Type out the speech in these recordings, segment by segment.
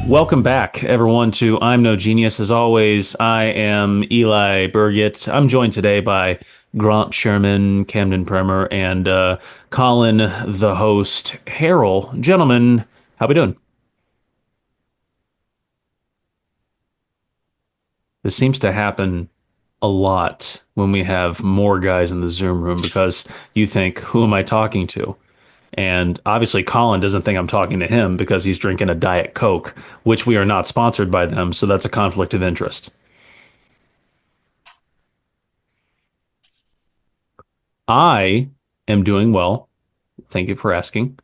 Welcome back, everyone, to I'm No Genius. As always, I am Eli Burgett. I'm joined today by Grant Sherman, Camden Bremer, and Colin, the host, Harold. Gentlemen, how we doing? This seems to happen a lot when we have more guys in the Zoom room because you think, who am I talking to? And obviously, Colin doesn't think I'm talking to him because he's drinking a Diet Coke, which we are not sponsored by them. So that's a conflict of interest. I am doing well. Thank you for asking.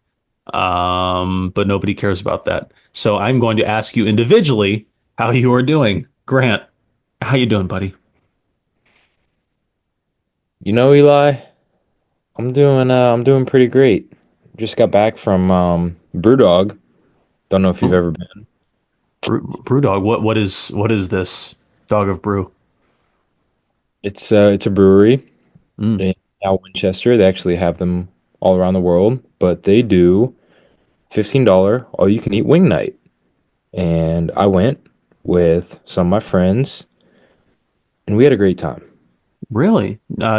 But nobody cares about that. So I'm going to ask you individually how you are doing. Grant, how you doing, buddy? Eli, I'm doing pretty great. Just got back from Brewdog. Don't know if you've Oh, ever been. brew dog. What is this dog of brew? It's a brewery Mm, in Al Winchester. They actually have them all around the world, but they do $15 all you can eat wing night. And I went with some of my friends and we had a great time. really?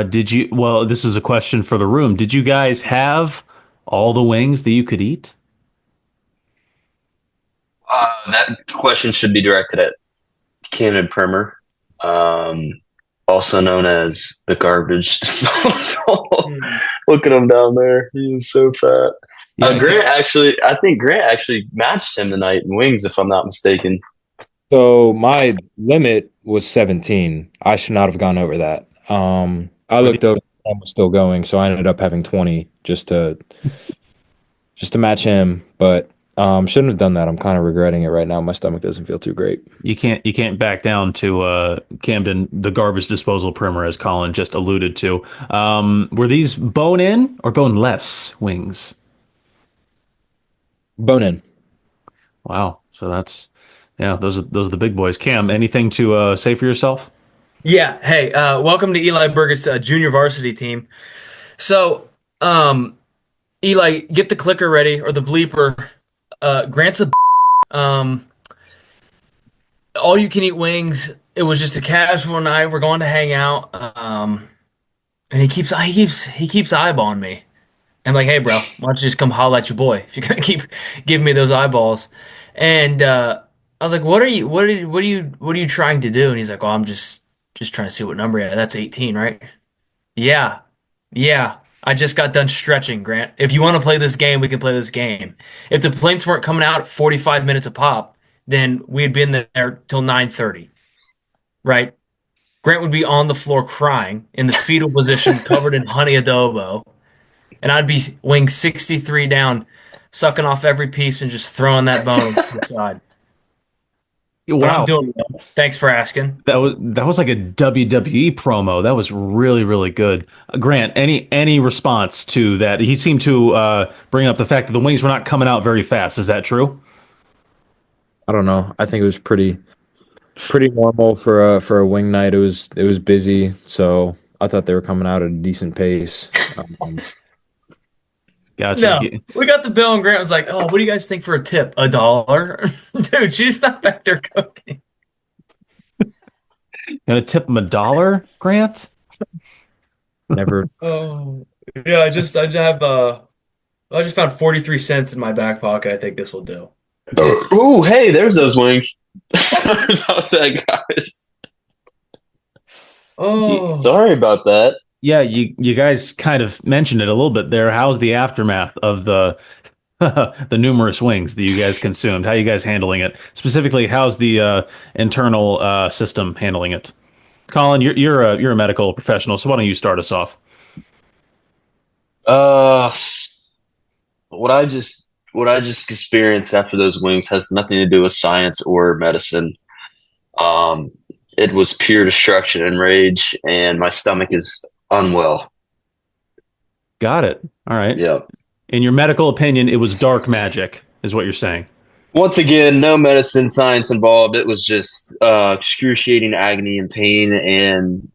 Did you? Well, this is a question for the room. Did you guys have all the wings that you could eat? That question should be directed at Camden Primer, um, also known as the garbage disposal. Hmm. Look at him down there. He is so fat. Yeah, I think Grant actually matched him tonight in wings, if I'm not mistaken. So my limit was 17. I should not have gone over that. I are the- looked over and was still going, so I ended up having 20 just to match him, but shouldn't have done that. I'm kind of regretting it right now. My stomach doesn't feel too great. you can't back down to Camden, the garbage disposal primer, as Colin just alluded to. Were these bone in or bone less wings? Bone in. Wow. So that's yeah, those are the big boys. Cam, anything to say for yourself? Yeah. Hey, welcome to Eli Burgett's junior varsity team. So, um, Eli, get the clicker ready or the bleeper. Grant's a um, all you can eat wings. It was just a casual night. We're going to hang out. And he keeps eyeballing me. I'm like, hey, bro, why don't you just come holler at your boy if you're gonna keep giving me those eyeballs? And I was like, what are you trying to do? And he's like, oh, I'm just trying to see what number you are. That's 18, right? Yeah. Yeah. I just got done stretching, Grant. If you want to play this game, we can play this game. If the planes weren't coming out at 45 minutes a pop, then we'd been there till 9:30, right? Grant would be on the floor crying in the fetal position, covered in honey adobo, and I'd be weighing 63 down, sucking off every piece and just throwing that bone aside. But I'm Wow. doing well. Thanks for asking. That was like a WWE promo. That was really, really good. Grant, any response to that? He seemed to bring up the fact that the wings were not coming out very fast. Is that true? I don't know. I think it was pretty normal for a wing night. It was busy, so I thought they were coming out at a decent pace. Gotcha. No, we got the bill, and Grant was like, "Oh, what do you guys think for a tip? $1?" Dude, she's not back there cooking. Gonna tip him $1, Grant? Never. Oh, yeah. I just found 43 cents in my back pocket. I think this will do. Oh, hey, there's those wings. Sorry about that, guys. Oh, Sorry about that. Yeah, you guys kind of mentioned it a little bit there. How's the aftermath of the the numerous wings that you guys consumed? How you guys handling it? Specifically, how's the internal system handling it? Colin, you're a medical professional, so why don't you start us off? Uh, what I just what I just experienced after those wings has nothing to do with science or medicine. Um, it was pure destruction and rage, and my stomach is unwell. Got it. All right. Yeah. In your medical opinion, it was dark magic, is what you're saying. Once again, no medicine science involved. It was just excruciating agony and pain, and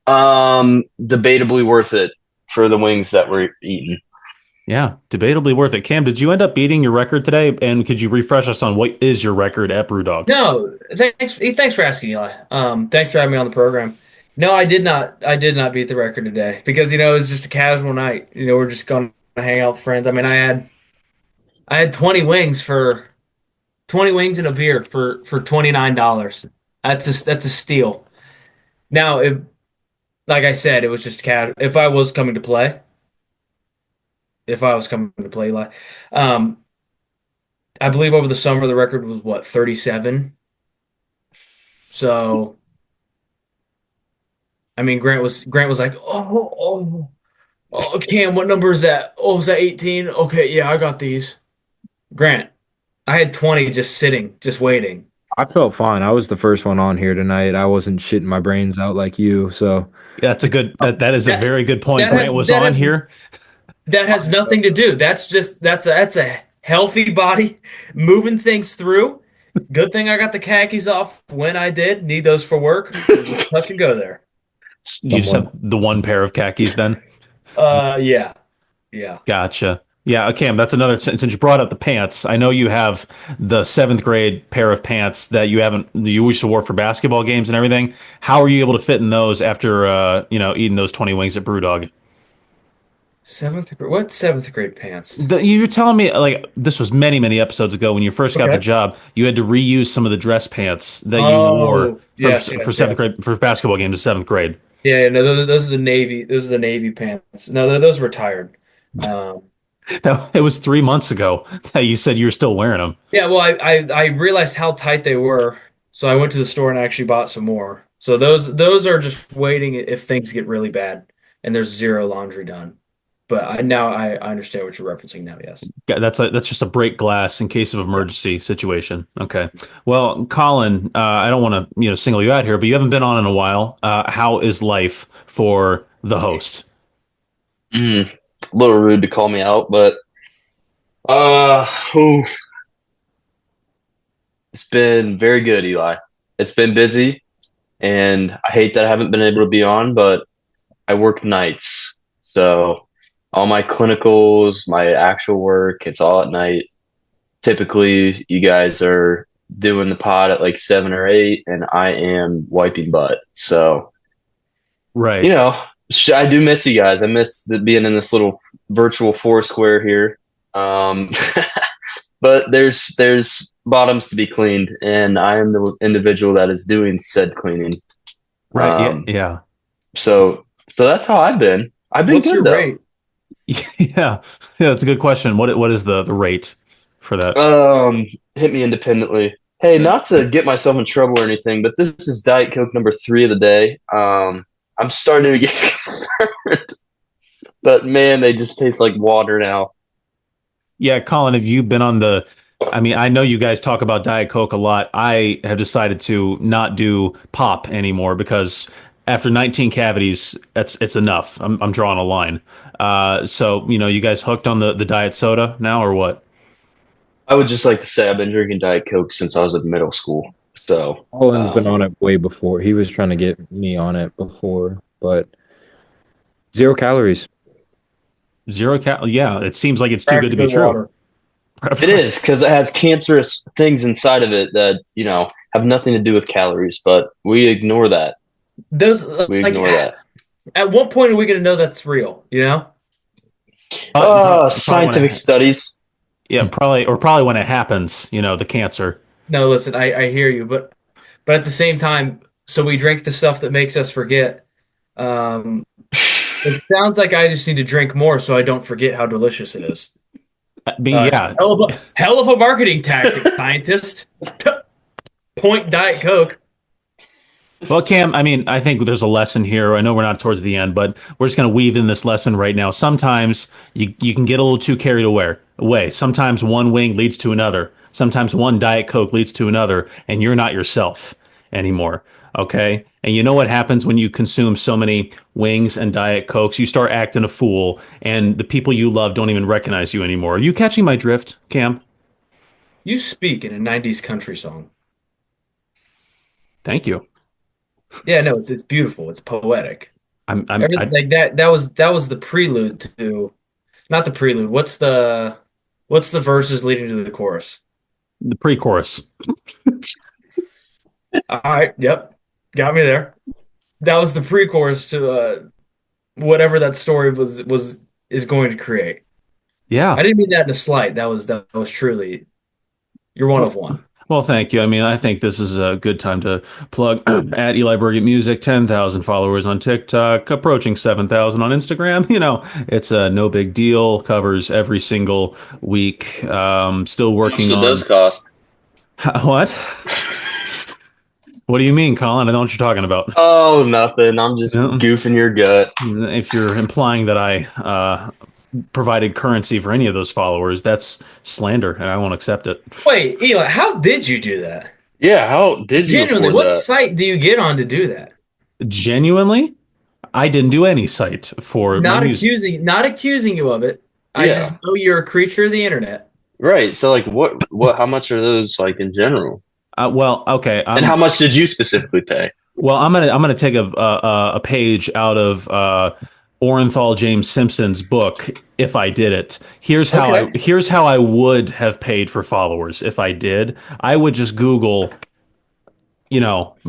debatably worth it for the wings that were eaten. Yeah, debatably worth it. Cam, did you end up beating your record today? And could you refresh us on what is your record at Brewdog? No, thanks for asking, Eli. Thanks for having me on the program. No, I did not. I did not beat the record today because it was just a casual night. We're just going to hang out with friends. I mean, I had 20 wings and a beer for $29. That's a steal. Now, if like I said, it was just casual. If I was coming to play, Eli, um, I believe over the summer the record was what 37. So. I mean, Grant was like, oh, Cam, what number is that? Oh, is that 18? Okay, yeah, I got these. Grant, I had 20 just sitting, just waiting. I felt fine. I was the first one on here tonight. I wasn't shitting my brains out like you. So Yeah, that is a That very good point. that has Grant was that on has here. that has nothing to do. That's a healthy body moving things through. Good thing I got the khakis off when I did. Need those for work. Touch and go there. You just have someone, the one pair of khakis then? Yeah, yeah. Gotcha. Yeah, Cam, that's another, since you brought up the pants, I know you have the seventh grade pair of pants that you used to wear for basketball games and everything. How are you able to fit in those after, eating those 20 wings at Brewdog? Seventh grade. What seventh grade pants? You were telling me like this was many, many episodes ago when you first got the Okay. job. You had to reuse some of the dress pants that you wore Oh, yes, for yes, seventh yes. grade for basketball games in seventh grade. Yeah, no, those are the navy. Those are the navy pants. No, those were retired. Um, That it was 3 months ago that you said you were still wearing them. yeah, well, I realized how tight they were, so I went to the store and actually bought some more. So those are just waiting if things get really bad and there's zero laundry done. But I understand what you're referencing now. Yes. Yeah, that's just a break glass in case of emergency situation. Okay. Well, Colin, I don't want to single you out here, but you haven't been on in a while. How is life for the host? A little rude to call me out, but uh, ooh, it's been very good, Eli. It's been busy, and I hate that I haven't been able to be on, but I work nights, so all my clinicals, my actual work, it's all at night. Typically, you guys are doing the pod at like 7 or 8, and I am wiping butt. So, you Right. know, I do miss you guys. I miss being in this little virtual four square here. Um, but there's bottoms to be cleaned, and I am the individual that is doing said cleaning. Right. Yeah. Um, Yeah. so that's how I've been. I've been What's your good though. rate? Yeah. Yeah. That's a good question. What is the rate for that? Hit me independently. Hey, not to get myself in trouble or anything, but this is Diet Coke number 3 of the day. I'm starting to get concerned, but man, they just taste like water now. Yeah, Colin, have you been on the? I mean, I know you guys talk about Diet Coke a lot. I have decided to not do pop anymore because after 19 cavities, it's enough. I'm drawing a line. So you guys hooked on the diet soda now or what? I would just like to say I've been drinking Diet Coke since I was in middle school. So, Colin's been um, on it way before. He was trying to get me on it before, but 0 calories. Zero cal. Yeah, it seems like it's too good to be Practically true. water. it is because it has cancerous things inside of it that, have nothing to do with calories, but we ignore that. Those We like ignore that. at what point are we going to know that's real? Probably when Scientific studies. yeah, probably when it happens. The cancer. No, listen, I hear you, but at the same time, so we drink the stuff that makes us forget. Um, it sounds like I just need to drink more so I don't forget how delicious it is. I mean, yeah, Hell of a marketing tactic, scientist. Point Diet Coke. well, Cam, I mean, I think there's a lesson here. I know we're not towards the end, but we're just going to weave in this lesson right now. Sometimes you can get a little too carried away. Sometimes one wing leads to another. Sometimes one Diet Coke leads to another, and you're not yourself anymore. Okay? And you know what happens when you consume so many wings and Diet Cokes? You start acting a fool, and the people you love don't even recognize you anymore. Are you catching my drift, Cam? You speak in a 90s country song. Thank you. Yeah, no, it's beautiful. It's poetic. I'm Everything like that was the prelude to Not the prelude. What's the verses leading to the chorus? The pre-chorus. All right, yep. Got me there. That was the pre-chorus to whatever that story was is going to create. I Yeah. didn't mean that in a slight. That was truly you're one of one. Well, thank you. I mean, I think this is a good time to plug at Eli Burgett Music, 10,000 followers on TikTok, approaching 7,000 on Instagram. It's a no big deal, covers every single week. Still How much working did those on cost? what? What do you mean, Colin? I know what you're talking about. Oh, nothing. I'm just Yeah. goofing your gut. If you're implying that I provided currency for any of those followers, that's slander, and I won't accept it. Wait, Eli, how did you do that? Yeah, how did you Genuinely, afford what that? site do you get on to do that? Genuinely, I didn't do any site for my music. Not accusing you of it. I Yeah, just know you're a creature of the internet. right. So, like, how much are those like in general? Well, okay. And how much did you specifically pay? Well, I'm gonna take a page out of Orenthal James Simpson's book. If I did it, Okay. here's how I would have paid for followers if I did. I would just Google,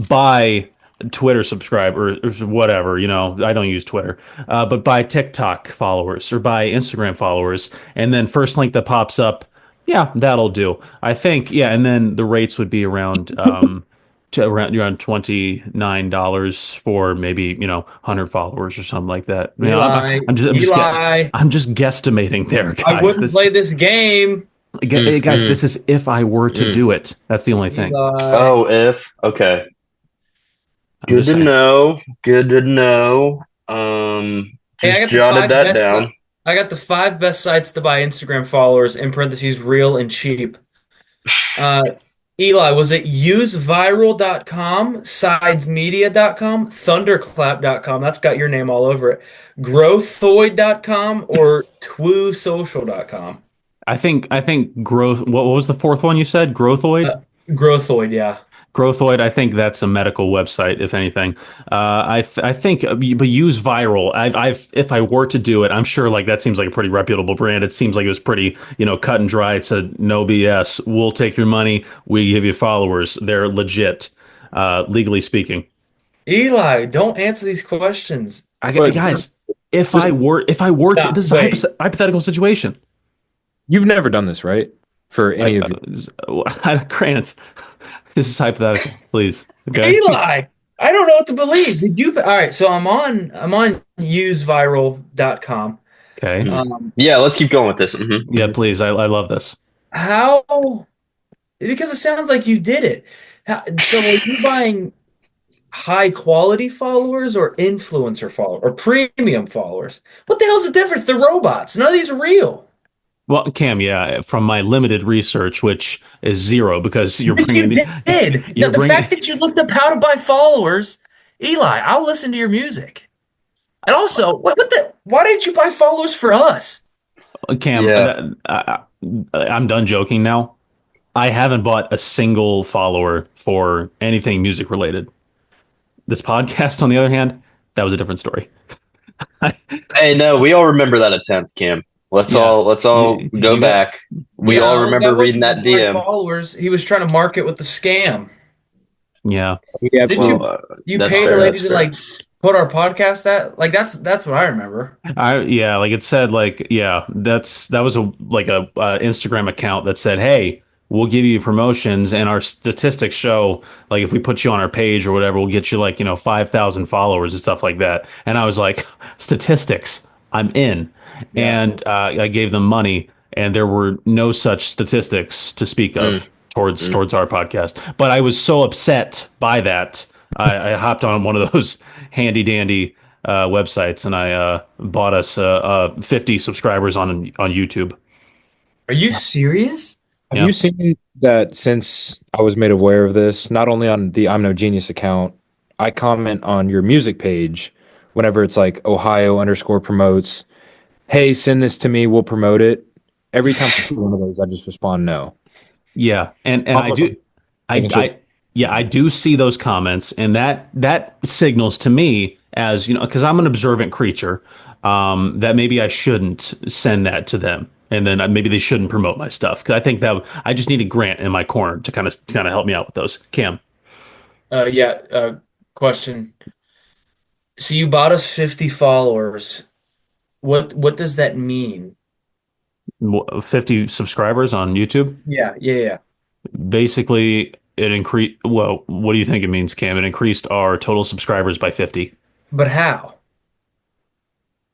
buy Twitter subscriber or whatever. I don't use Twitter, but buy TikTok followers or buy Instagram followers, and then first link that pops up. Yeah, that'll do. I think. Yeah, and then the rates would be around to around $29 for maybe 100 followers or something like that. Eli, Eli, I'm just guesstimating there, I guys. wouldn't play this game. Guys, this is if I were to Mm. do it. That's the only thing. Eli. Oh, if okay. I'm Good just to saying. know. Good to know. Hey, I Just got the jotted five that best. down. I got the 5 best sites to buy Instagram followers in parentheses real and cheap. Uh, Eli, was it useviral.com, sidesmedia.com, thunderclap.com? That's got your name all over it. Growthoid.com or twosocial.com? I think growth. What was the fourth one you said? Growthoid. Uh, Growthoid, yeah. Growthoid, I think that's a medical website, if anything. I think, but use viral. If I were to do it, I'm sure like that seems like a pretty reputable brand. It seems like it was pretty, cut and dry. It said no BS. We'll take your money. We give you followers. They're legit, legally speaking. Eli, don't answer these questions. But Guys, if just I were to, Stop, this is a wait. hypothetical situation. you've never done this, right? For any of you. Grant, this is hypothetical, please. Okay. Eli, I don't know what to believe. Did you? All right, so I'm on useviral.com. Okay. Yeah, let's keep going with this. Yeah, please. I love this. How? Because it sounds like you did it. So are you buying high quality followers or influencer followers or premium followers? What the hell's the difference? They're robots. None of these are real. Well, Cam, yeah, from my limited research, which is zero because you're You bringing did. Now, you're the bringing fact that you looked up how to buy followers, Eli, I'll listen to your music. And also, why didn't you buy followers for us? Cam. Yeah. I'm done joking now. I haven't bought a single follower for anything music related. This podcast, on the other hand, that was a different story. Hey, no, we all remember that attempt, Cam. Let's Yeah. all You- go you got- back. We all No, remember reading wasn't that to buy DM. followers. He was trying to market with the scam. Yeah, We Did absolutely you? You That's paid fair, a lady that's to fair. like put our podcast that's what I remember. like it said, like that was a Instagram account that said, "Hey, we'll give you promotions, and our statistics show like if we put you on our page or whatever, we'll get you 5,000 followers and stuff like that." And I was like, "Statistics, I'm in," and I gave them money, and there were no such statistics to speak of towards our podcast. But I was so upset by that, I hopped on one of those handy dandy websites, and I bought us 50 subscribers on YouTube. Are you serious? Have Yeah. you seen that since I was made aware of this, not only on the I'm No Genius account, I comment on your music page whenever it's like Ohio underscore promotes, hey, send this to me, we'll promote it. Every time I see one of those, I just respond no. Yeah, and I'll I look do, up. Making sure- Yeah, I do see those comments, and that signals to me as because I'm an observant creature, that maybe I shouldn't send that to them, and then maybe they shouldn't promote my stuff because I think that I just need a Grant in my corner to kind of help me out with those. Cam, Yeah. Question. So you bought us 50 followers. What does that mean? 50 subscribers on YouTube. Yeah, yeah, yeah. Basically, it increased. Well, what do you think it means, Cam? It increased our total subscribers by 50. But how?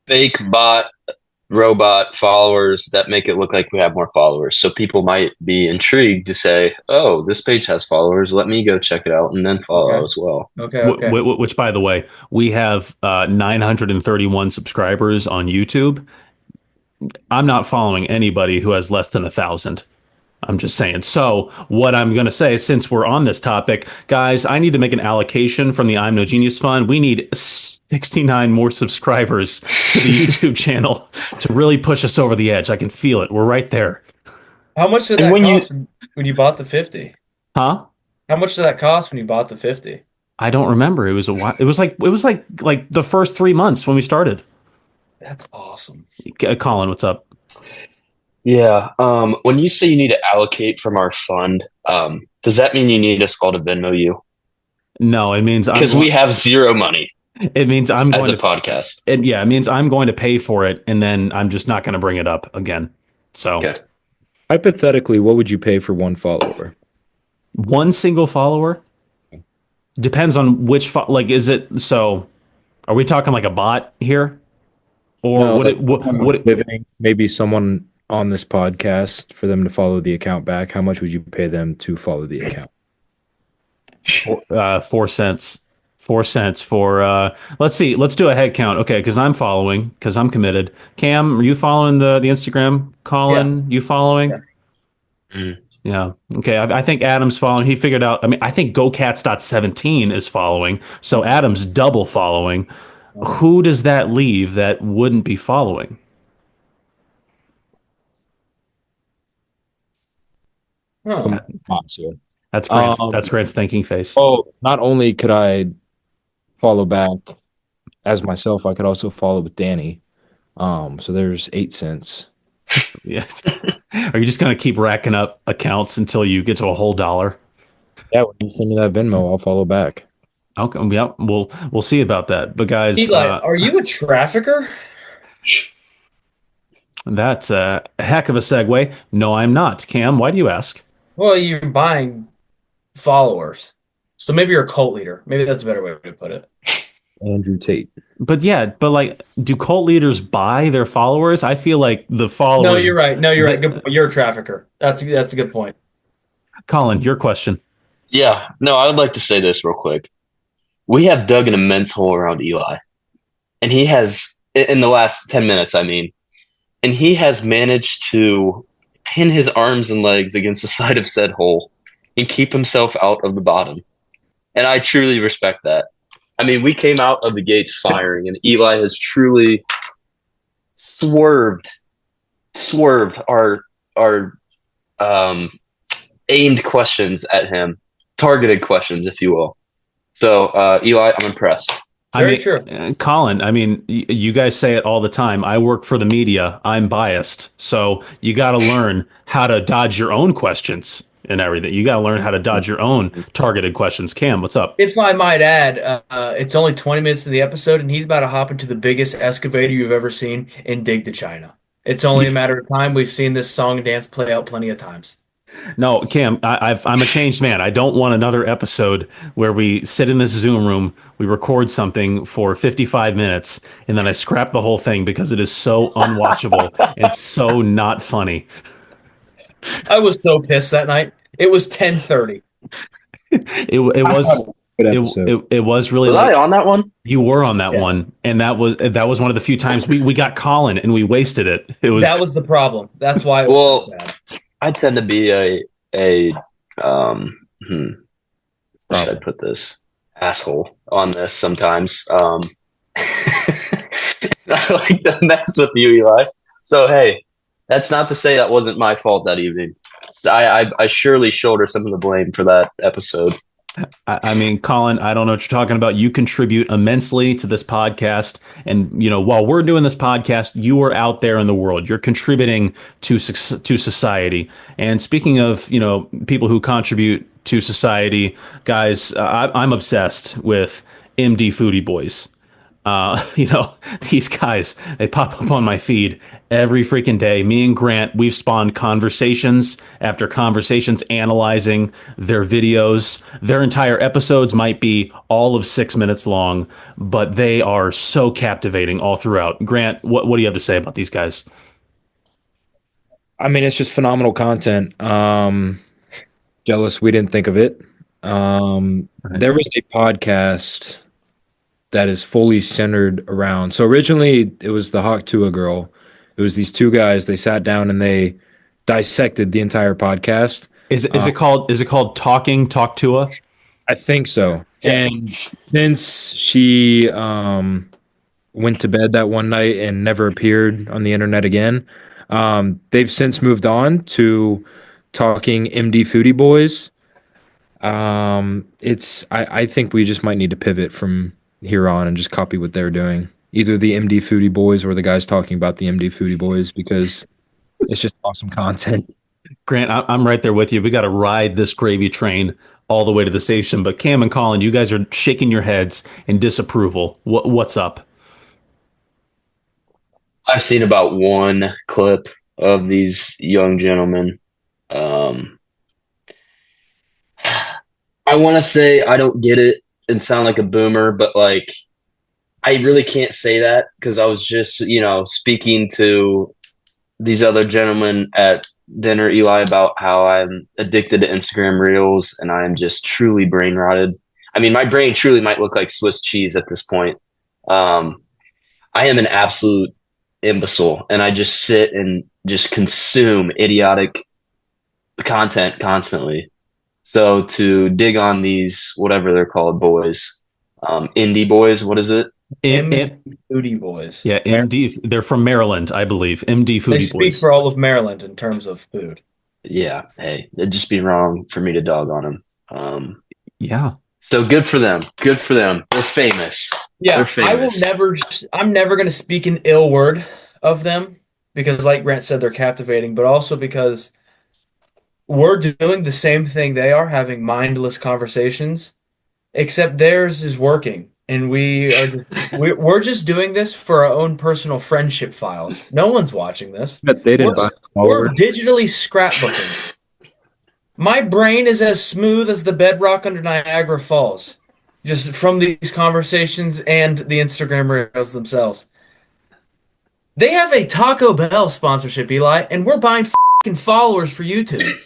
Fake bot robot followers that make it look like we have more followers. So people might be intrigued to say, "Oh, this page has followers. Let me go check it out and then follow Okay. as well." Okay, okay. Which, by the way, we have 931 subscribers on YouTube. I'm not following anybody who has less than 1,000. I'm just saying. So, what I'm going to say, since we're on this topic, guys, I need to make an allocation from the I'm No Genius Fund. We need 69 more subscribers to the YouTube channel to really push us over the edge. I can feel it. We're right there. How much did And that when you- cost when you bought the 50? Huh? How much did that cost when you bought the 50? I don't remember. It was a while. It was like the first 3 months when we started. That's awesome. Colin, what's up? Yeah. When you say you need to allocate from our fund, does that mean you need us all to Venmo you? No, it means Because we have zero money It means I'm as going a to. podcast. It means I'm going to pay for it, and then I'm just not going to bring it up again. So, Okay. Hypothetically, what would you pay for one follower? one single follower depends on like is it so? Are we talking like a bot here, or No, would like it would it? living, maybe someone on this podcast for them to follow the account back. How much would you pay them to follow the account? 4 cents. 4 cents for let's see, let's do a head count. Okay, because I'm following, because I'm committed. Cam, are you following the Instagram? Colin, you following? Yeah. Mm. Yeah. Okay. I think Adam's following. He figured out. I mean, I think GoCats.17 is following. So Adam's double following. Who does that leave that wouldn't be following? Huh. Monster. That's Grant's thinking face. Oh, not only could I follow back as myself, I could also follow with Danny. So there's 8 cents. Yes. Are you just gonna keep racking up accounts until you get to a whole dollar? Yeah, when you send me that Venmo, I'll follow back. Okay. Yeah. We'll see about that. But guys, Eli, are you a trafficker? that's a heck of a segue. No, I'm not. Cam, why do you ask? Well, you're buying followers. So maybe you're a cult leader. Maybe that's a better way to put it. Andrew Tate. But yeah, but like, do cult leaders buy their followers? I feel like the followers. No, you're right. No, you're right. Good point. You're a trafficker. That's a good point. Colin, your question. Yeah. No, I would like to say this real quick. We have dug an immense hole around Eli. And he has, in the last 10 minutes, I mean, and he has managed to pin his arms and legs against the side of said hole and keep himself out of the bottom. And I truly respect that. I mean, we came out of the gates firing, and Eli has truly swerved our aimed questions at him, targeted questions, if you will. So, Eli, I'm impressed. Very I mean, true. Colin, I mean, you guys say it all the time. I work for the media. I'm biased. So you got to learn how to dodge your own questions and everything. You got to learn how to dodge your own targeted questions. Cam, what's up? If I might add, it's only 20 minutes in the episode, and he's about to hop into the biggest excavator you've ever seen and dig to China. It's only a matter of time. We've seen this song and dance play out plenty of times. No, Cam, I'm a changed man. I don't want another episode where we sit in this Zoom room, we record something for 55 minutes, and then I scrap the whole thing because it is so unwatchable and so not funny. I was so pissed that night. It was 10:30. It was Good episode. it was really Was late. I on that one? You were on that Yes. one, and that was one of the few times we got Colin and we wasted it. It was That was the problem. That's why it was so bad. I tend to be how should I put this? Asshole on this sometimes. I like to mess with you, Eli. So hey, that's not to say that wasn't my fault that evening. I surely shoulder some of the blame for that episode. I mean, Colin, I don't know what you're talking about. You contribute immensely to this podcast. And, while we're doing this podcast, you are out there in the world. You're contributing to society. And speaking of, people who contribute to society, guys, I'm obsessed with MD Foodie Boys. These guys, they pop up on my feed every freaking day. Me and Grant, we've spawned conversations after conversations analyzing their videos. Their entire episodes might be all of 6 minutes long, but they are so captivating all throughout. Grant, what do you have to say about these guys? I mean, it's just phenomenal content. Jealous we didn't think of it. There was a podcast that is fully centered around. So originally it was the Hawk Tuah girl. It was these two guys. They sat down and they dissected the entire podcast. Is it called Talk Tua? I think so. And since she went to bed that one night and never appeared on the internet again, they've since moved on to talking MD Foodie Boys. I think we just might need to pivot from here on and just copy what they're doing. Either the MD Foodie Boys or the guys talking about the MD Foodie Boys, because it's just awesome content. Grant, I'm right there with you. We got to ride this gravy train all the way to the station. But Cam and Colin, you guys are shaking your heads in disapproval. What's up? I've seen about one clip of these young gentlemen. I want to say I don't get it and sound like a boomer, but like I really can't say that because I was just, speaking to these other gentlemen at dinner, Eli, about how I'm addicted to Instagram Reels and I'm just truly brain rotted. I mean, my brain truly might look like Swiss cheese at this point. I am an absolute imbecile and I just sit and just consume idiotic content constantly. So to dig on these, whatever they're called, boys, indie boys, what is it? Foodie Boys. Yeah, MD. They're from Maryland, I believe. MD They Foodie speak Boys. for all of Maryland in terms of food. Yeah, hey, it'd just be wrong for me to dog on them. Yeah. So good for them. Good for them. They're famous. Yeah, They're famous. I'm never going to speak an ill word of them because, like Grant said, they're captivating, but also because we're doing the same thing they are, having mindless conversations, except theirs is working. And we're just doing this for our own personal friendship files. No one's watching this. But they didn't buy We're digitally scrapbooking. My brain is as smooth as the bedrock under Niagara Falls, just from these conversations and the Instagram reels themselves. They have a Taco Bell sponsorship, Eli, and we're buying f***ing followers for YouTube.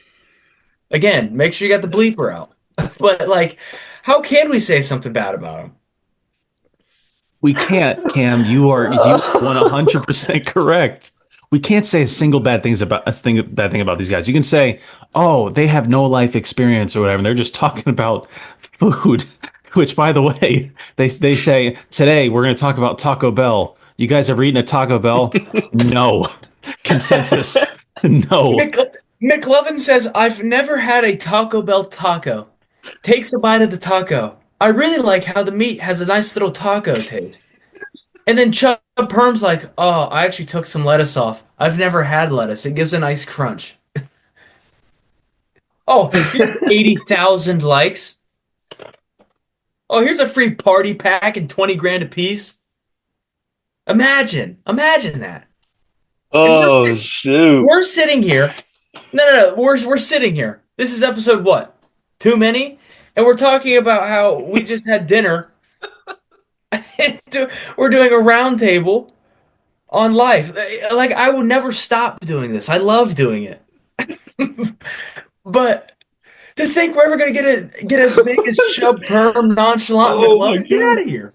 Again, make sure you got the bleeper out. But like, how can we say something bad about them? We can't, Cam. You 100% correct. We can't say a single bad thing about these guys. You can say, "Oh, they have no life experience" or whatever. And they're just talking about food. Which, by the way, they say today we're going to talk about Taco Bell. You guys ever eaten a Taco Bell? No. Consensus. No. McLovin says, "I've never had a Taco Bell taco." Takes a bite of the taco. I really like how the meat has a nice little taco taste. And then Chubb Perm's like, "Oh, I actually took some lettuce off. I've never had lettuce. It gives a nice crunch." Oh, 80,000 likes. Oh, here's a free party pack and 20 grand a piece. Imagine that. Oh, shoot. We're sitting here. No. We're sitting here. This is episode what? Too many? And we're talking about how we just had dinner. We're doing a round table on life. Like, I would never stop doing this. I love doing it. But to think we're ever going to get as big as Chubb Perm, Nonchalant, McLovin, get out of here.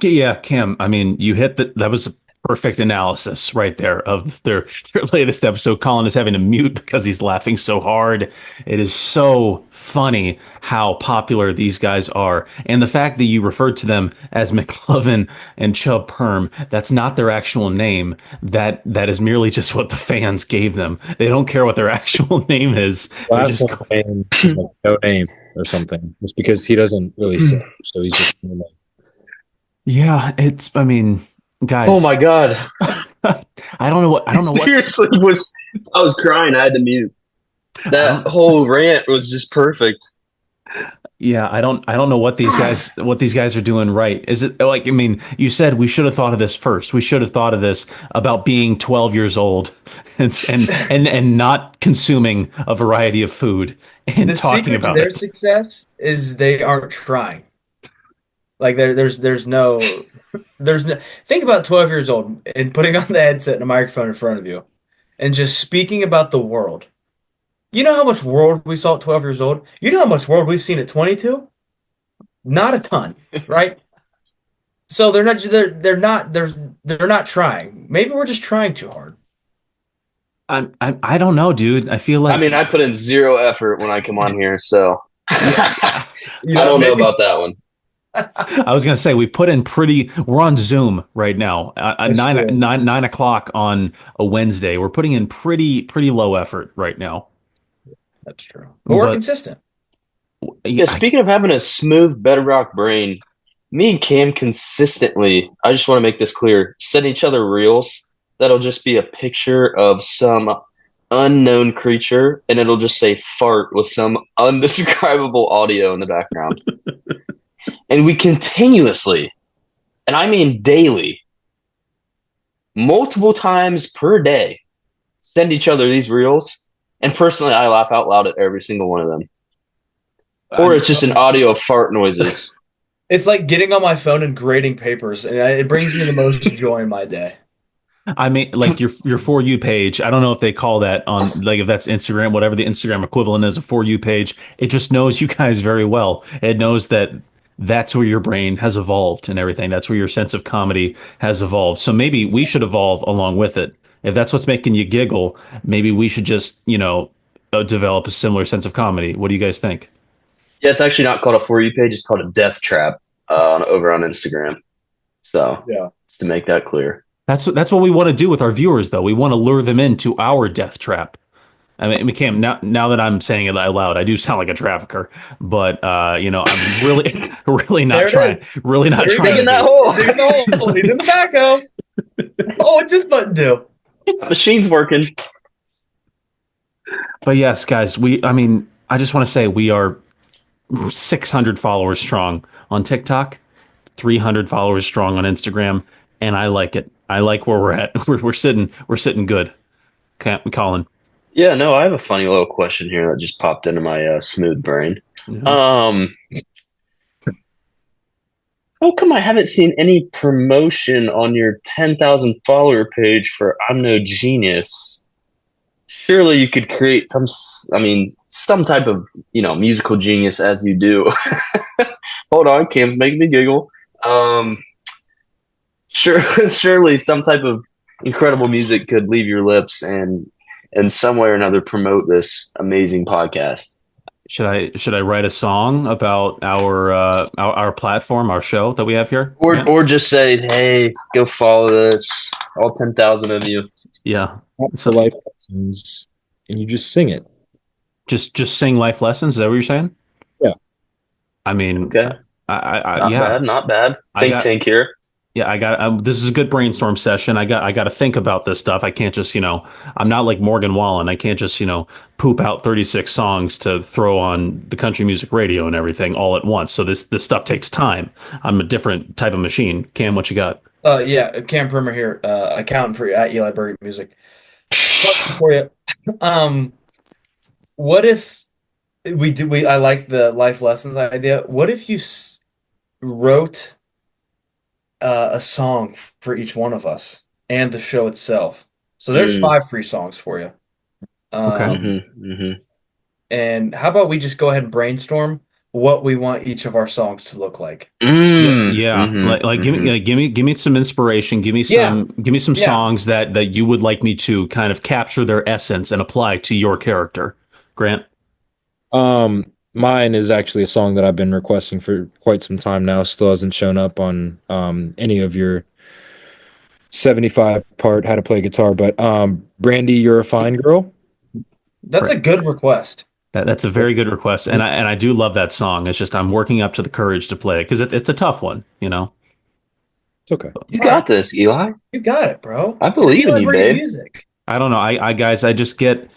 Yeah, Cam. I mean, you hit that. That was Perfect analysis right there of their latest episode. Colin is having to mute because he's laughing so hard. It is so funny how popular these guys are. And the fact that you referred to them as McLovin and Chubb Perm, that's not their actual name. That is merely just what the fans gave them. They don't care what their actual name is. They're Last just name is like no name or something. Just because he doesn't really sing, so he's just yeah, I mean, guys, Oh my god! I don't know what Seriously, I was crying. I had to mute. That whole rant was just perfect. Yeah, I don't know what these guys are doing right. Is it like, I mean, you said we should have thought of this first. We should have thought of this about being 12 years old and not consuming a variety of food and The talking secret to about their it. success is they aren't trying. Like there's no think about 12 years old and putting on the headset and a microphone in front of you and just speaking about the world. You know how much world we saw at 12 years old? You know how much world we've seen at 22? Not a ton, right? So they're not trying. Maybe we're just trying too hard. I don't know, dude. I feel like I mean, I put in zero effort when I come on here, so I You don't know maybe- about that one. I was gonna say we're on Zoom right now at That's true. 9 o'clock on a Wednesday. We're putting in pretty low effort right now. That's true. But we're But- consistent. Yeah, speaking of having a smooth bedrock brain, me and Cam consistently, I just want to make this clear, send each other reels that'll just be a picture of some unknown creature and it'll just say fart with some undescribable audio in the background. And we continuously, and I mean daily, multiple times per day, send each other these reels. And personally, I laugh out loud at every single one of them. Or it's just an audio of fart noises. It's like getting on my phone and grading papers, and it brings me the most joy in my day. I mean, like your For You page. I don't know if they call that on, like, if that's Instagram, whatever the Instagram equivalent is, a For You page. It just knows you guys very well. It knows that that's where your brain has evolved and everything. That's where your sense of comedy has evolved. So maybe we should evolve along with it. If that's what's making you giggle, maybe we should just, develop a similar sense of comedy. What do you guys think? Yeah, it's actually not called a For You page. It's called a death trap over on Instagram. So, Yeah. just to make that clear. That's what we want to do with our viewers, though. We want to lure them into our death trap. I mean, Cam, now that I'm saying it out loud, I do sound like a trafficker, but I'm really, really not There it trying, is. really not There it trying. Dig to in that be. hole. Dig in the hole. He's in the backhoe. Oh, what's this button do? Machine's working. But yes, guys, I just want to say we are 600 followers strong on TikTok, 300 followers strong on Instagram, and I like it. I like where we're at. We're sitting good. Colin. Yeah, no, I have a funny little question here that just popped into my smooth brain. How come I haven't seen any promotion on your 10,000 follower page for I'm No Genius? Surely you could create some type of, musical genius as you do. Hold on, Cam's making me giggle. Surely some type of incredible music could leave your lips and in some way or another promote this amazing podcast. Should I write a song about our platform, our show that we have here? Or just say, hey, go follow this, all 10,000 of you. Yeah. so life lessons, and you just sing it. Just sing life lessons. Is that what you're saying? Yeah. I mean, Okay. Not bad. Think tank here. Yeah, I got. This is a good brainstorm session. I got to think about this stuff. I can't just, I'm not like Morgan Wallen. I can't just, poop out 36 songs to throw on the country music radio and everything all at once. So this stuff takes time. I'm a different type of machine. Cam, what you got? Yeah, Cam Primer here, accountant for you at Eli Burger Music. Question for you. What if I like the life lessons idea. What if you wrote a song for each one of us and the show itself? So there's 5 free songs for you. Okay. Mm-hmm. And how about we just go ahead and brainstorm what we want each of our songs to look like. Yeah. Like give me some inspiration. Yeah, Give me some yeah. songs that you would like me to kind of capture their essence and apply to your character. Grant. Mine is actually a song that I've been requesting for quite some time now. Still hasn't shown up on any of your 75 part how to play guitar, but Brandy, You're a Fine Girl. That's a good request. That's a very good request, and I do love that song. It's just I'm working up to the courage to play it because it's a tough one, you know. It's okay. You got this, Eli. You got it, bro. I believe in you, Bring babe. music. I don't know. I guys, I just get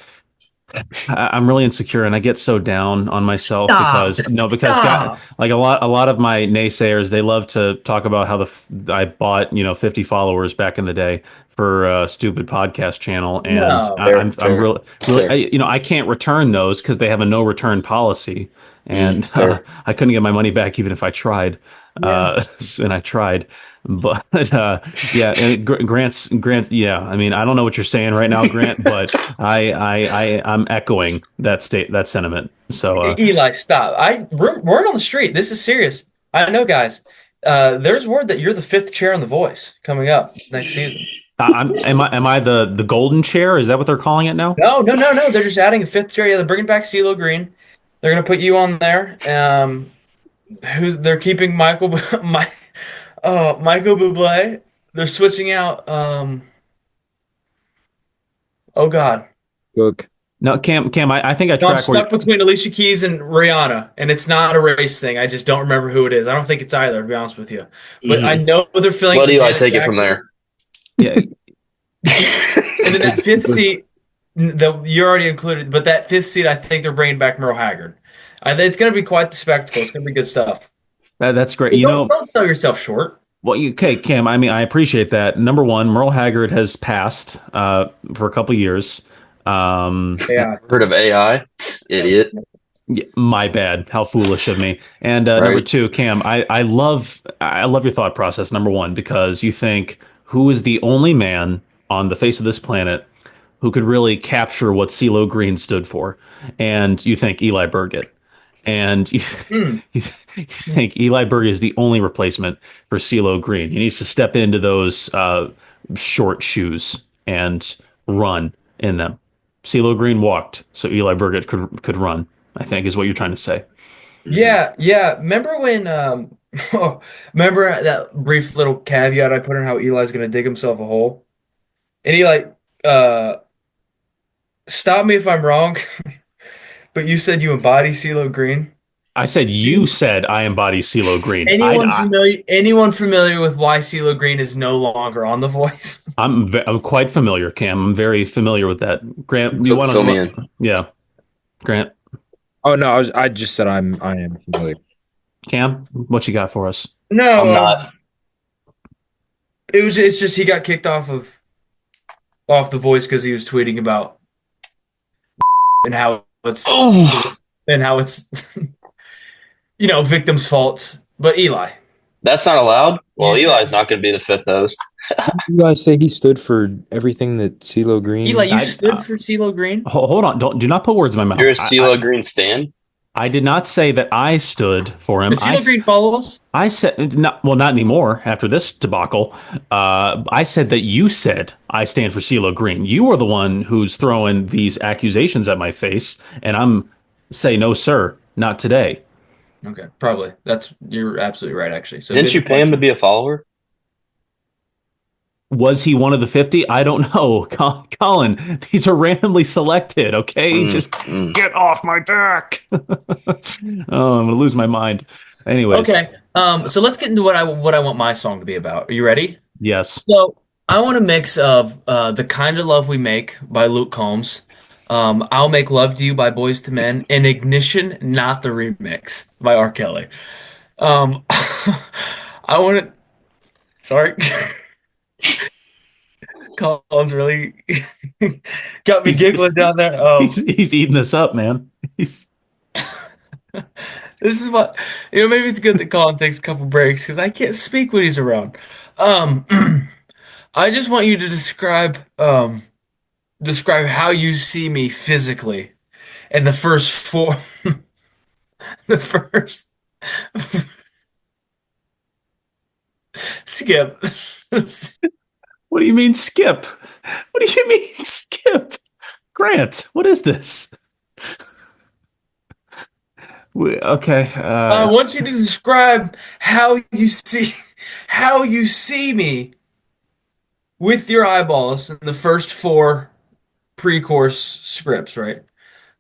I'm really insecure and I get so down on myself because Stop. like a lot of my naysayers, they love to talk about how I bought 50 followers back in the day for a stupid podcast channel, and No. Fair, I'm fair, really fair. I can't return those because they have a no return policy, and Fair. I couldn't get my money back even if I tried, Yeah. and I tried. But yeah, and Grant's yeah. I mean, I don't know what you're saying right now, Grant, but I'm echoing that sentiment. So Eli, stop. Word on the street. This is serious. I know, guys. There's word that you're the fifth chair on The Voice coming up next season. am I the golden chair? Is that what they're calling it now? No, no, no, no. They're just adding a fifth chair. Yeah, they're bringing back CeeLo Green. They're gonna put you on there. They're keeping Michael Bublé. They're switching out. Oh God. Look, No, Cam, I think I No, I'm track where stuck between Alicia Keys and Rihanna, and it's not a race thing. I just don't remember who it is. I don't think it's either, to be honest with you. But I know they're filling. Let Eli Janet take it from Jackson. there. yeah, And then that fifth seat, you're already included, but that fifth seat, I think they're bringing back Merle Haggard. I think it's going to be quite the spectacle. It's going to be good stuff. that's great. Hey, don't sell yourself short. Well, okay, Cam. I mean, I appreciate that. Number one, Merle Haggard has passed for a couple years. Yeah. Heard of AI? Idiot. Yeah, my bad. How foolish of me. And Right. number two, Cam, I love your thought process. Number one, because you think who is the only man on the face of this planet who could really capture what CeeLo Green stood for, and you think Eli Burgett, and Hmm. you think Eli Burgett is the only replacement for CeeLo Green. He needs to step into those short shoes and run in them. CeeLo Green walked, so Eli Burgett could run, I think is what you're trying to say. Yeah, yeah. Remember when remember that brief little caveat I put in how Eli's gonna dig himself a hole? And Eli, uh stop me if I'm wrong, but you said you embody CeeLo Green. I said you said I embody CeeLo Green. Anyone familiar with why CeeLo Green is no longer on The Voice? I'm quite familiar, Cam. I'm very familiar with that. Grant, you want Fill me to? in. Yeah, Grant, oh no, I just said I am familiar. Cam, what you got for us? No, I'm not. it's just he got kicked off The Voice because he was tweeting about and how it's Oh, and how it's victim's fault. But Eli, That's not allowed? Well, You Eli's said- not going to be the fifth host. You guys say he stood for everything that CeeLo Green. Eli, you I- stood for CeeLo Green. hold on! Do not put words in my mouth. You're a CeeLo Green stan? I did not say that I stood for him. Does CeeLo Green follow us? I said not anymore after this debacle. I said that you said I stand for CeeLo Green. You are the one who's throwing these accusations at my face, and I'm say no, sir, not today. Okay, probably. You're absolutely right, actually. So Didn't you pay him to be a follower? Was he one of the 50? I don't know. Colin, these are randomly selected, okay? Just get off my back. Oh, I'm going to lose my mind. Anyways. Okay. So let's get into what I want my song to be about. Are you ready? Yes. So I want a mix of "The Kind of Love We Make" by Luke Combs, "I'll Make Love to You" by Boys to Men, and "Ignition, Not the Remix" by R. Kelly. I want to. Sorry. Colin's really got me giggling down there. He's eating this up, man. He's This is what maybe it's good that Colin takes a couple breaks because I can't speak when he's around. I just want you to describe how you see me physically in the first four The first skip. What do you mean skip? What do you mean skip? Grant, what is this? Okay. I want you to describe how you see me with your eyeballs in the first four pre-course scripts, right?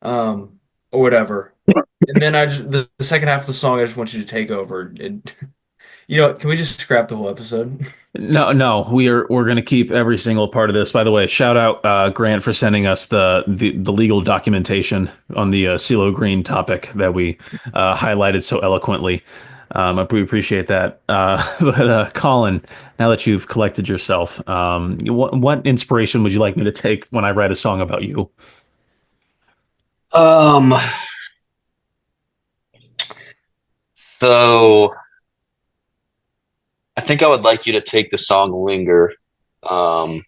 Or whatever. And then the second half of the song, I just want you to take over. And you know what? Can we just scrap the whole episode? No, we're going to keep every single part of this. By the way, shout out Grant for sending us the legal documentation on the CeeLo Green topic that we highlighted so eloquently. We appreciate that. But Colin, now that you've collected yourself, what inspiration would you like me to take when I write a song about you? Um, so I think I would like you to take the song Linger, um,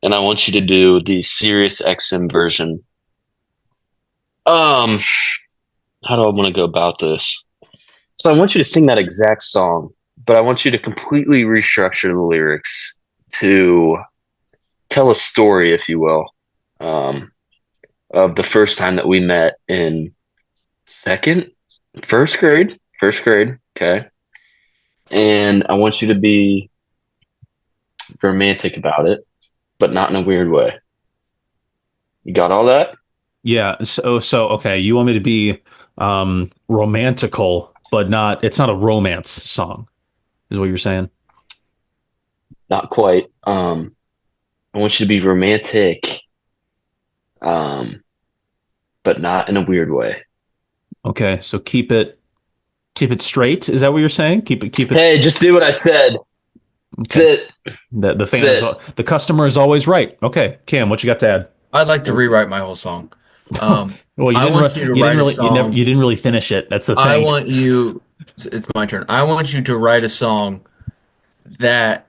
and I want you to do the Sirius XM version. Um, how do I want to go about this? So I want you to sing that exact song, but I want you to completely restructure the lyrics to tell a story, if you will, um, of the first time that we met in first grade, okay? And I want you to be romantic about it, but not in a weird way. You got all that? Yeah. So okay. You want me to be romantical, but not. It's not a romance song, is what you're saying. Not quite. I want you to be romantic, but not in a weird way. Okay. So keep it straight. Is that what you're saying? Keep it. Hey, just do what I said. That's Okay. it. The fan That's is it. the customer is always right. Okay. Cam, what you got to add? I'd like to rewrite my whole song. Well, I want you to write a song. you didn't really finish it. That's the I thing. want you, it's my turn. I want you to write a song that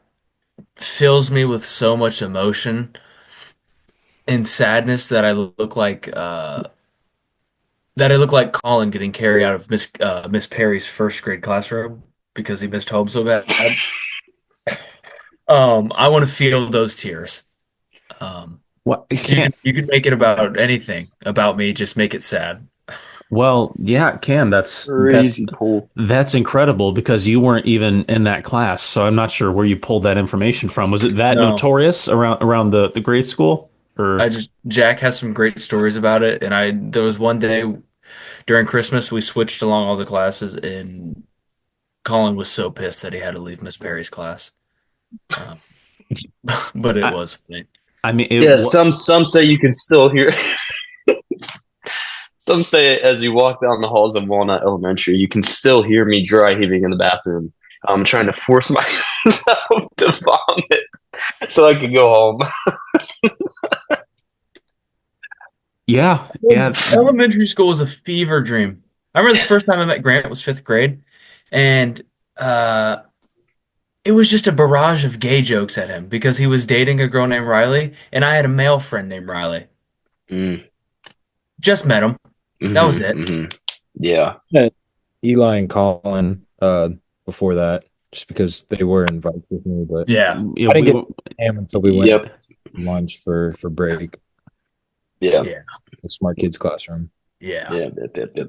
fills me with so much emotion and sadness that I look like Colin getting carried out of Miss Perry's first grade classroom because he missed home so bad. I want to feel those tears. What? So you can make it about anything about me, just make it sad. Well, yeah, Cam, Crazy cool. that's incredible because you weren't even in that class. So I'm not sure where you pulled that information from. Was it that No. notorious around the grade school? Or Jack has some great stories about it, and there was one day during Christmas we switched along all the classes, and Colin was so pissed that he had to leave Miss Perry's class. Um, but it I, was funny. I mean, Yeah, some say you can still hear. Some say as you walk down the halls of Walnut Elementary, you can still hear me dry heaving in the bathroom. I'm trying to force myself to vomit so I could go home. yeah. Elementary school was a fever dream. I remember the first time I met Grant was fifth grade, and it was just a barrage of gay jokes at him because he was dating a girl named Riley, and I had a male friend named Riley. Mm. Just met him. That was it. Yeah. Eli and Colin before that, just because they were invited with me, but Yeah. Yeah, I didn't get him until we went Yep. to lunch for break. Yeah. Yeah. The Smart Kids classroom. Yeah. yeah,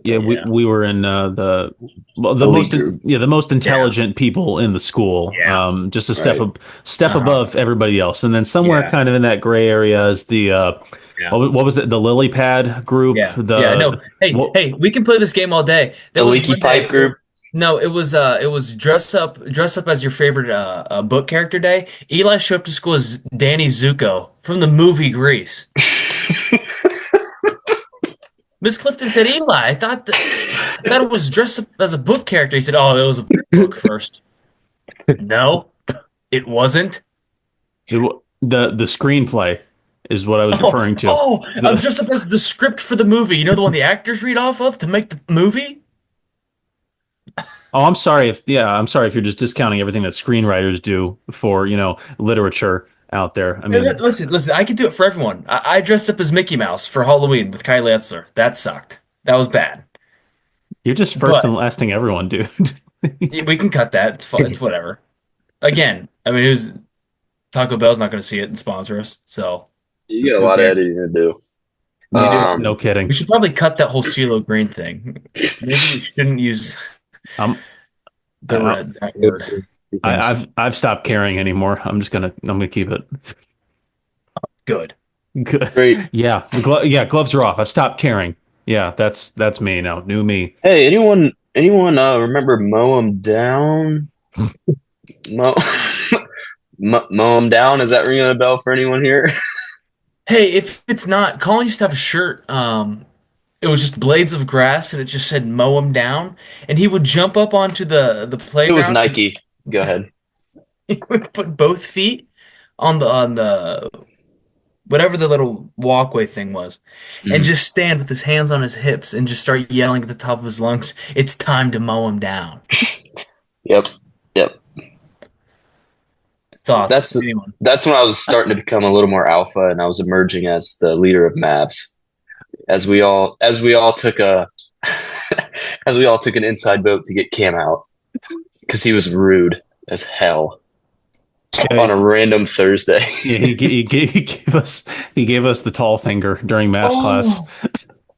Yeah. we were in the Elite most group. the most intelligent people in the school. Yeah. Just a step Right. step Uh-huh. above everybody else, and then somewhere Yeah. kind of in that gray area is the Yeah. what was it? The lily pad group. Yeah. The Yeah. No. Hey, what- hey, we can play this game all day. The There was Leaky one Pipe day- group. No, it was dress up as your favorite book character day. Eli showed up to school as Danny Zuko from the movie Grease. Miss Clifton said, Eli, I thought it was dressed up as a book character. He said, oh, it was a book first. No, it wasn't. the screenplay is what I was referring to. Oh, I'm dressed up as the script for the movie. You know the one the actors read off of to make the movie? Oh, I'm sorry if you're just discounting everything that screenwriters do for, literature out there. I mean, Listen, I can do it for everyone. I dressed up as Mickey Mouse for Halloween with Kylie Etzler. That sucked. That was bad. You're just first and But lasting everyone, dude. we can cut that. It's fun. It's whatever. Again, I mean, who's Taco Bell's not going to see it and sponsor us, so You got a who lot of cares? editing to do. We do. No We kidding. should probably cut that whole CeeLo Green thing. Maybe we shouldn't use I'm the I, red that word. It's two things. I've stopped caring anymore. I'm gonna keep it. Good. Good. Great. Yeah, gloves are off. I've stopped caring. Yeah, that's me now. New me. Hey, anyone remember Mow 'em down? Mow, Mow 'em down. Is that ringing a bell for anyone here? Hey, if it's not, Colin used to have a shirt. It was just blades of grass, and it just said "mow 'em down." And he would jump up onto the It was playground. Nike. Go ahead. He would put both feet on the whatever the little walkway thing was, and Mhm. just stand with his hands on his hips and just start yelling at the top of his lungs, "It's time to mow him down." Yep. Yep. Thoughts? That's Anyone? that's when I was starting to become a little more alpha, and I was emerging as the leader of Mavs. As we all took a as we all took an inside boat to get Cam out because he was rude as hell on a random Thursday. Yeah, he gave us the tall finger during math class.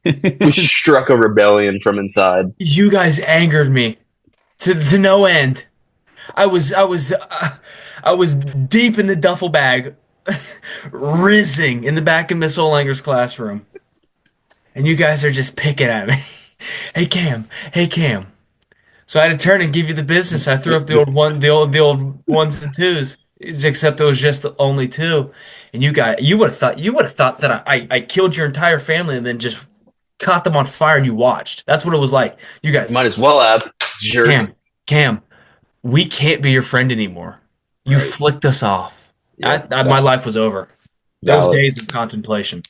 Oh, We struck a rebellion from inside. you guys angered me to no end. I was deep in the duffel bag, rizzing in the back of Miss Olanger's classroom, and you guys are just picking at me. Hey Cam, hey Cam. So I had to turn and give you the business. I threw up the old ones and twos, except it was just the only two. And you would have thought that I killed your entire family and then just caught them on fire and you watched. That's what it was like. You guys, Might as well have, jerk. Cam, we can't be your friend anymore. You Right. flicked us off. Yeah. My life was over. Those Valid. days of contemplation.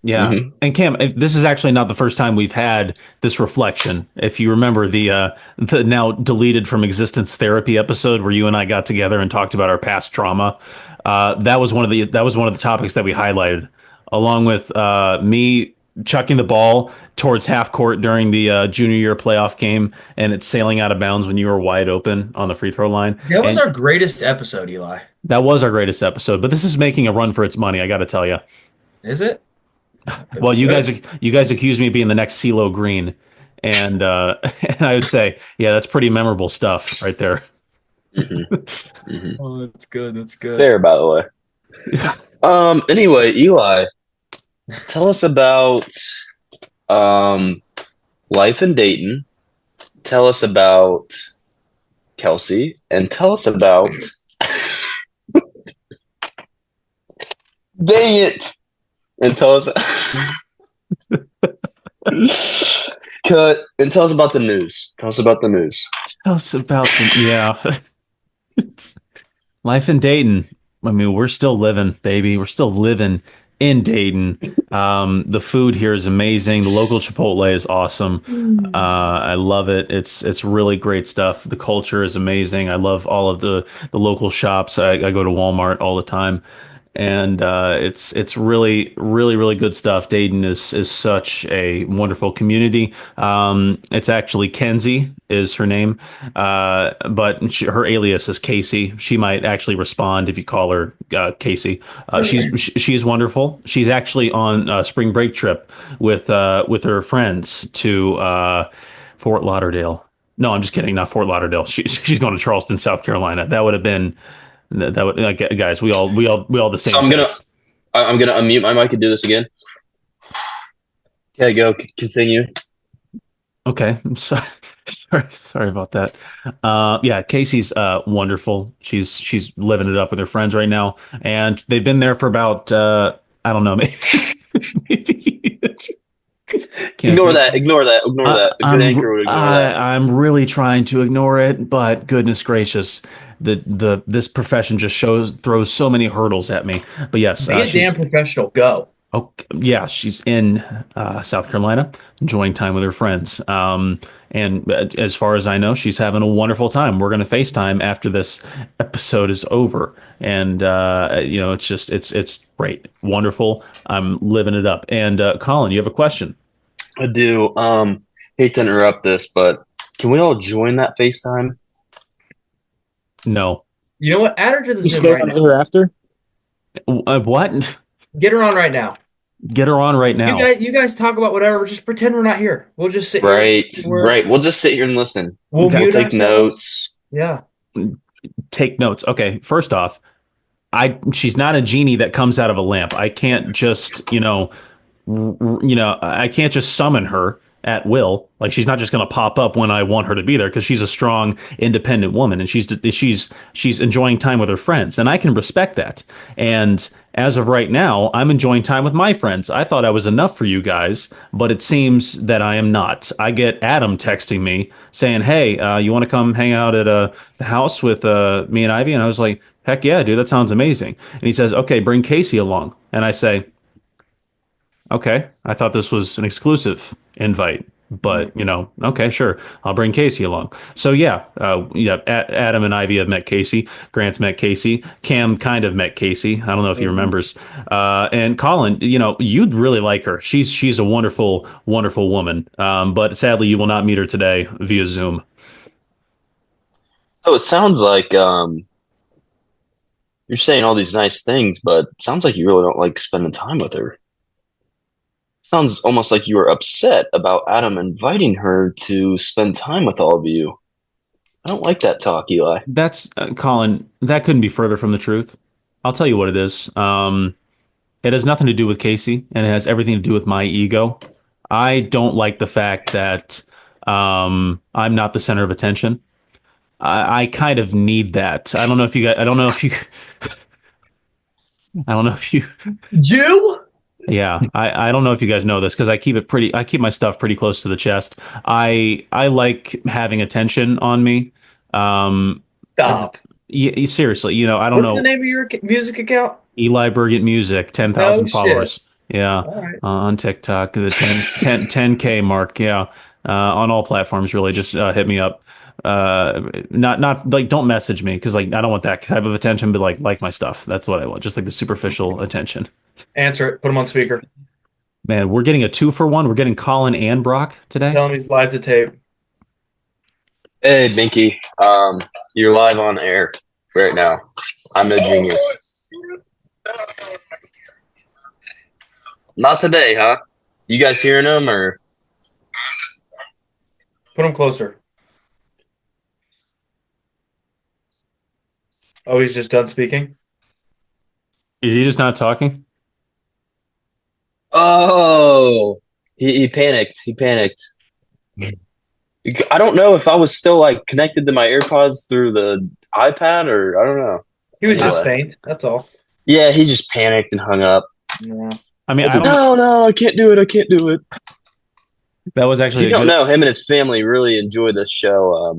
Yeah. Mhm. And Cam, this is actually not the first time we've had this reflection. If you remember the now deleted from existence therapy episode where you and I got together and talked about our past trauma, that was one of the topics that we highlighted, along with me chucking the ball towards half court during the junior year playoff game and it sailing out of bounds when you were wide open on the free throw line. That was And our greatest episode, Eli. that was our greatest episode. But this is making a run for its money, I got to tell you. Is it? Well, you guys accuse me of being the next CeeLo Green, and and I would say, yeah, that's pretty memorable stuff right there. Mhm. Mhm. Oh, that's good. That's good. Fair, by the way. Anyway, Eli, tell us about life in Dayton. Tell us about Kelsey, and tell us about. Dang it! And tell us. Cut and tell us about the news. Tell us about the news. Tell us about yeah. It's life in Dayton. I mean, we're still living, baby. We're still living in Dayton. The food here is amazing. The local Chipotle is awesome. I love it. It's really great stuff. The culture is amazing. I love all of the local shops. I go to Walmart all the time. And it's really really good stuff. Dayton is such a wonderful community. It's actually Kenzie is her name, but her alias is Casey. She might actually respond if you call her Casey. She's wonderful. She's actually on a spring break trip with her friends to Fort Lauderdale. No, I'm just kidding. Not Fort Lauderdale. She's going to Charleston, South Carolina. That would have been that would guys. We all the same. So face. I'm gonna unmute my mic and do this again. Okay, go. Continue. Okay, I'm sorry. Sorry about that. Yeah, Casey's wonderful. She's living it up with her friends right now, and they've been there for about I don't know, maybe can't Ignore think. that. Ignore that. Ignore that. A good anchor would ignore that. I'm really trying to ignore it, but goodness gracious, this profession just throws so many hurdles at me. But yes, Be a damn professional. Go. oh yeah, she's in South Carolina, enjoying time with her friends. And as far as I know, she's having a wonderful time. We're going to FaceTime after this episode is over, and it's great, wonderful. I'm living it up. And Colin, you have a question? I do. hate to interrupt this, but can we all join that FaceTime? No. You know what? Add her to the You Zoom stay right on now. here after? What? Get her on right now. Get her on right now. You guys talk about whatever. Just pretend we're not here. We'll just sit here. Right, right. We'll just sit here and listen. We'll Okay. We'll mute take ourselves. notes. Yeah. Take notes. Okay, first off, she's not a genie that comes out of a lamp. I can't just, I can't just summon her at will. Like she's not just going to pop up when I want her to be there because she's a strong, independent woman and she's enjoying time with her friends, and I can respect that. And as of right now, I'm enjoying time with my friends. I thought I was enough for you guys, but it seems that I am not. I get Adam texting me saying, "Hey, you want to come hang out at the house with me and Ivy?" And I was like, "Heck yeah, dude, that sounds amazing." And he says, "Okay, bring Casey along." And I say, "Okay, I thought this was an exclusive invite, but okay, sure, I'll bring Casey along." So yeah, Adam and Ivy have met Casey. Grant's met Casey. Cam kind of met Casey. I don't know if he remembers. And Colin, you'd really like her. She's a wonderful, wonderful woman. But sadly, you will not meet her today via Zoom. So it sounds like you're saying all these nice things, but it sounds like you really don't like spending time with her. Sounds almost like you were upset about Adam inviting her to spend time with all of you. I don't like that talk, Eli. That's Colin. That couldn't be further from the truth. I'll tell you what it is. It has nothing to do with Casey, and it has everything to do with my ego. I don't like the fact that I'm not the center of attention. I kind of need that. I don't know if you guys. I don't know if you. I don't know if you. You? Yeah, I don't know if you guys know this because I keep my stuff pretty close to the chest. I like having attention on me. Stop. Seriously, I don't What's know. the name of your music account? Eli Burgett Music, 10,000 No followers. shit. Yeah, All right. on TikTok, the 10K mark. Yeah, on all platforms, really. Just hit me up. Not like don't message me because like I don't want that type of attention, but like my stuff. That's what I want. Just like the superficial attention. Answer it. Put him on speaker. Man, we're getting a 2-for-1. We're getting Colin and Brock today. Tell him he's live to tape. Hey, Binky. You're live on air right now. I'm a genius. Not today, huh? You guys hearing him or? Put him closer. Oh, he's just done speaking? Is he just not talking? Oh, he panicked. He panicked. I don't know if I was still like connected to my AirPods through the iPad or I don't know. He was just Anyway. faint. That's all. Yeah, he just panicked and hung up. Yeah. I mean, I don't. No, I can't do it. I can't do it. That was If actually you don't know, him and his family really enjoy this show.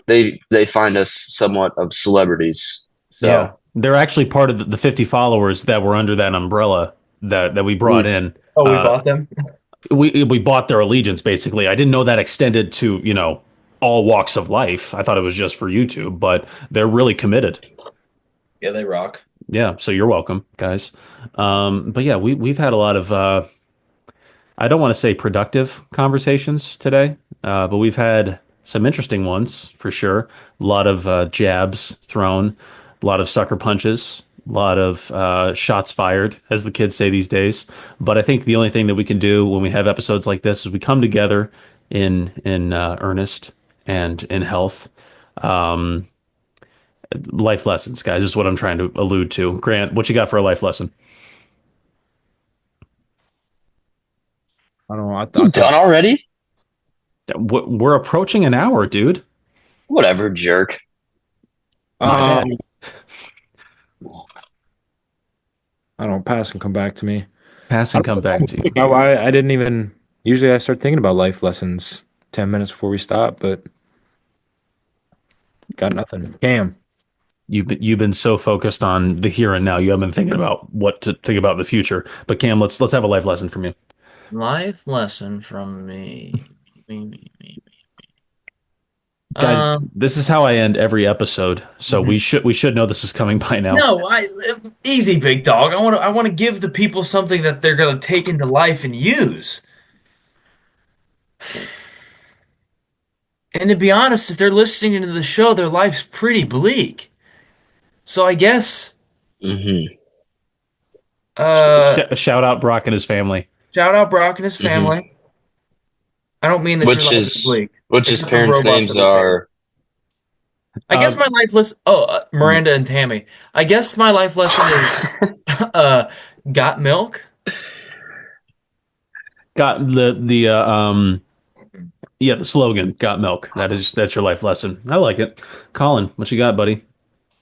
They find us somewhat of celebrities. So Yeah, they're actually part of the 50 followers that were under that umbrella that we brought in. Oh, we bought them? We bought their allegiance basically. I didn't know that extended to all walks of life. I thought it was just for YouTube, but they're really committed. Yeah, they rock. Yeah, so you're welcome, guys. But yeah, we've had a lot of I don't want to say productive conversations today, but we've had some interesting ones for sure. A lot of jabs thrown, a lot of sucker punches, a lot of shots fired, as the kids say these days. But I think the only thing that we can do when we have episodes like this is we come together in earnest and in health. Um, Life lessons, guys, is what I'm trying to allude to. Grant, what you got for a life lesson? I don't know. I you thought done already? We're approaching an hour, dude. Whatever, jerk. I don't pass and come back to me. Pass and come back to you. I didn't even. Usually, I start thinking about life lessons 10 minutes before we stop, but got nothing. Cam, You've been so focused on the here and now, you haven't been thinking about what to think about in the future. But Cam, let's have a life lesson from you. Life lesson from me. Me. Guys, this is how I end every episode, so we should know this is coming by now. No, easy, big dog. I want to give the people something that they're gonna take into life and use. And to be honest, if they're listening to the show, their life's pretty bleak. So I guess Mm-hmm. Shout out Brock and his family. shout out Brock and his Mm-hmm. family. I don't mean that your life is bleak. Which It's his just the parents' robots names that we pay. are. I guess Uh, my life lesson. Oh, Miranda and Tammy. I guess my life lesson is got milk. got the slogan, got milk. That's your life lesson. I like it. Colin, what you got, buddy?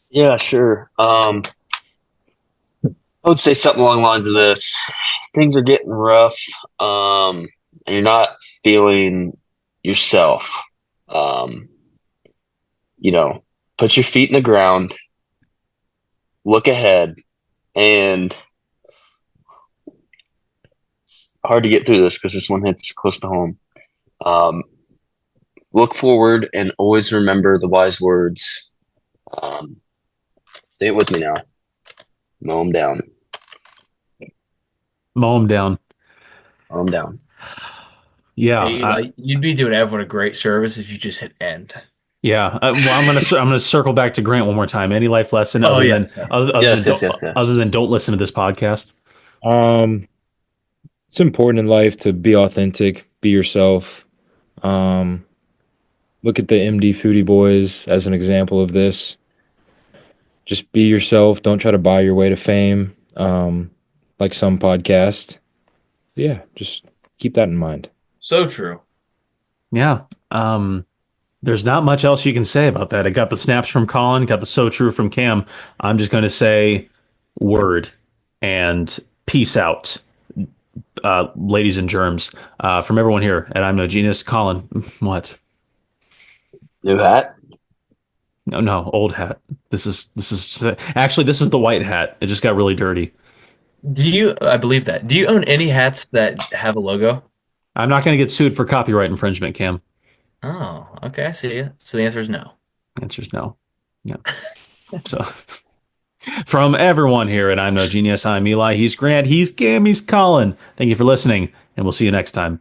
Yeah, sure. I would say something along the lines of this. Things are getting rough, and you're not feeling yourself. Um, put your feet in the ground, look ahead, and hard to get through this because this one hits close to home. Um, look forward and always remember the wise words. Say it with me now. Mow them down. Mow them down. Mow them down. Yeah, Hey, like, you'd be doing everyone a great service if you just hit end. yeah. Well, I'm gonna circle back to Grant one more time. Any life lesson Oh, other yeah, than sorry. Yes, than yes, yes. other than don't listen to this podcast? It's important in life to be authentic, be yourself. Look at the MD Foodie Boys as an example of this. Just be yourself. Don't try to buy your way to fame, like some podcast. Yeah, just keep that in mind. So true. Yeah. There's not much else you can say about that. I got the snaps from Colin, got the so true from Cam. I'm just going to say word and peace out, ladies and germs, from everyone here at I'm No Genius. Colin, what? New hat? No, old hat. This is actually this is the white hat. It just got really dirty. I believe that. Do you own any hats that have a logo? I'm not going to get sued for copyright infringement, Cam. Oh, okay, I see it. So the answer is no. Answer's no. No. So from everyone here at I'm No Genius, I'm Eli. He's Grant. He's Cam. He's Colin. Thank you for listening, and we'll see you next time.